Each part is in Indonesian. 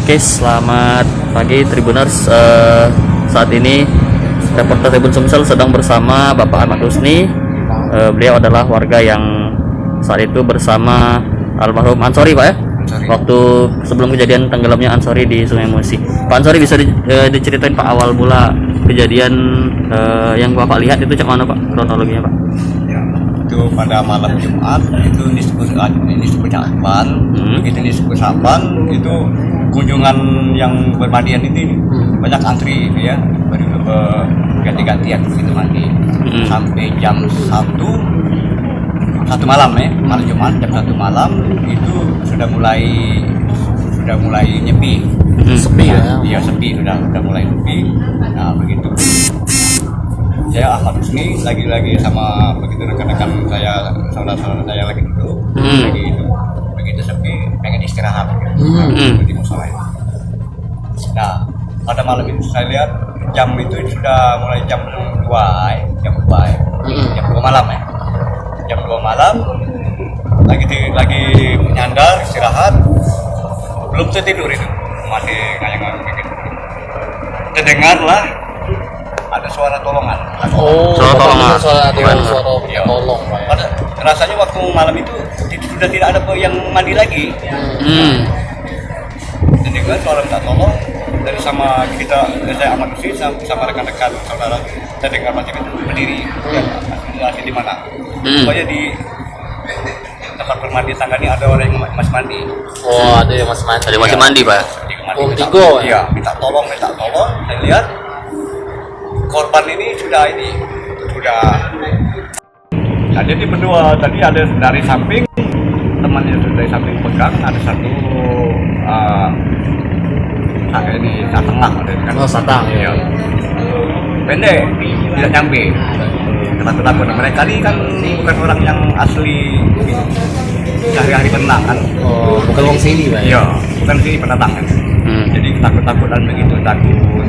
Oke, selamat pagi Tribuners. Saat ini reporter Tribun Sumsel sedang bersama Bapak Ahmad Husni. Beliau adalah warga yang saat itu bersama almarhum Ansori, Pak ya? Ansori. Waktu sebelum kejadian tenggelamnya Ansori di Sungai Musi. Pak Ansori, bisa diceritain Pak awal mula kejadian yang Bapak lihat itu cak mana Pak, kronologinya Pak? Ya, itu pada malam Jumat itu disebut Saban. Begitu disebut Saban itu kunjungan yang bermandian ini banyak antri ya, ganti-gantian begitu mandi sampai jam 1 malam ya, malam Jumat jam 1 malam itu sudah mulai nyepi. Sepi ya? Iya, sepi, sudah mulai sepi. Nah begitu saya Ahmad Husni lagi sama begitu rekan-rekan saya, saudara-saudara saya lagi duduk lagi itu begitu sepi, pengen istirahat di musola itu. Nah pada malam itu saya lihat jam itu sudah mulai jam 2 malam ya, jam 2 malam lagi menyandar istirahat, belum tertidur itu masih ngayang-ngayang begitu, terdengarlah ada suara tolongan. Suara tolongan. Tolong. Rasanya waktu malam itu sudah tidak ada yang mandi lagi. Jadi kan suara minta tolong dari sama kita, saya Ahmad Husni sama rekan-rekan saudara, saya dengar macam itu berdiri. Masih di mana? Pokoknya di tempat bermandi tangga ini ada orang yang masih mandi. Oh, ada yang masih mandi. Ada masih mandi Pak? Iya, minta tolong. Saya lihat korban ini sudah nah, jadi berdua tadi ada dari samping, temannya dari samping pegang, ada satu ini tengah ada kan. Oh, satang. Iya. Pendek, tidak nyampe. Takut mereka ini kan bukan orang yang asli sehari-hari berenang kan. Oh, bukan orang sini Pak. Iya, bukan sini pendatang kan. Jadi takut-takutan begitu, takut.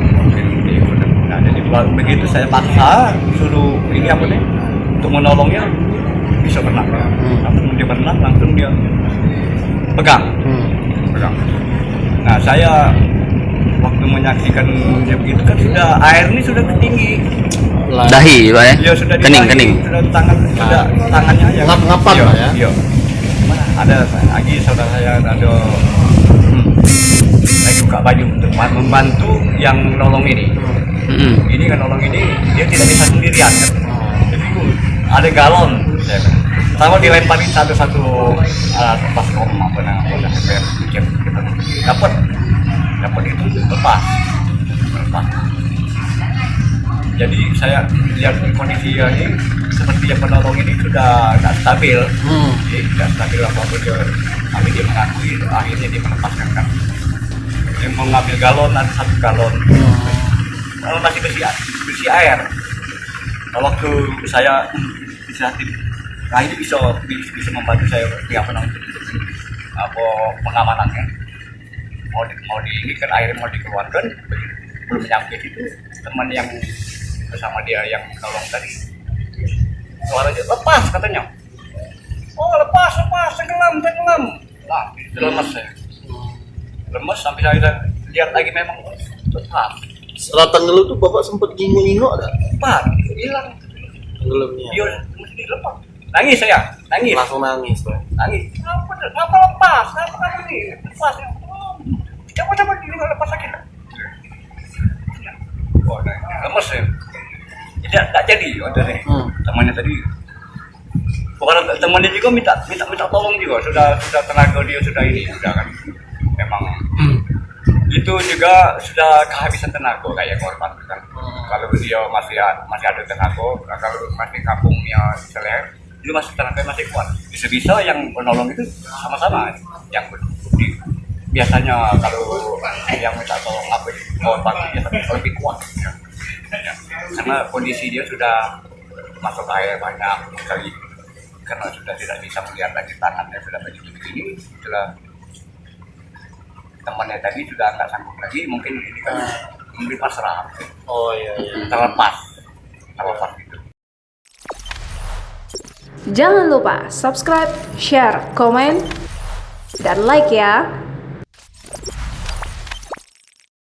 Nah, jadi begitu saya paksa suruh ini apa nih untuk menolongnya bisa berenang. Langsung dia berenang, langsung dia pegang. Nah, saya waktu menyaksikan dia begitu kan sudah air ini sudah tinggi. Dahi Pak ya? Iya, sudah Kening. Sudah tangannya aja. Ngap-ngapan Pak ya? Iya. Mana ada lagi saudara saya ada lagi buka baju untuk membantu yang nolong ini. Ini kan nolong ini dia tidak bisa sendirian kan. Jadi ada galon ya kan. Sama dilemparin satu-satu baskom apa namanya kita dapat itu lepas. Jadi saya lihat kondisi ini seperti yang penolong ini sudah tidak stabil. Jadi tidak stabil apa-apa tapi dia mengakui, akhirnya dia melepaskan kan. Dia mengambil galon, ada 1 galon. Kalau masih bersih air. Kalau waktu saya bisa membantu saya pihak penonton apa pengamanannya. Mau ini kan airnya mau dikeluarkan, belum nyampe itu teman yang bersama dia yang tolong tadi suaranya lepas katanya. Oh lepas tenggelam. Nah itu lemas saya. Lemas sampai saya lihat lagi memang lepas. Setelah tenggelam tuh Bapak sempat ngingu-ngingu ada? Lepas, hilang Tenggelamnya. dia mesti lepas. Nangis saya, nangis. Langsung nangis Pak. Nangis. Kenapa lepas? Kenapa ini? Lepas. Coba ini lepas sakit. Oh, lemes ya. Tidak jadi dari temannya tadi. Bukan temannya juga minta tolong juga. Sudah tenaga dia sudah kan. Memang itu juga sudah kehabisan tenaga kayak korban kan. Kalau dia masih ada tenaga, kalau masih kampungnya seleh, dia masih tenaga masih kuat. Bisa yang menolong itu sama-sama yang biasanya kalau yang minta tolong apa korban biasanya lebih kuat ya. Karena kondisi dia sudah masuk air banyak sekali, karena sudah tidak bisa melihat lagi tangannya sudah begini, sudah temannya tadi sudah nggak sanggup lagi, mungkin ini kan mungkin pasrah. Oh iya. Terlepas gitu. Jangan lupa subscribe, share, komen, dan like ya.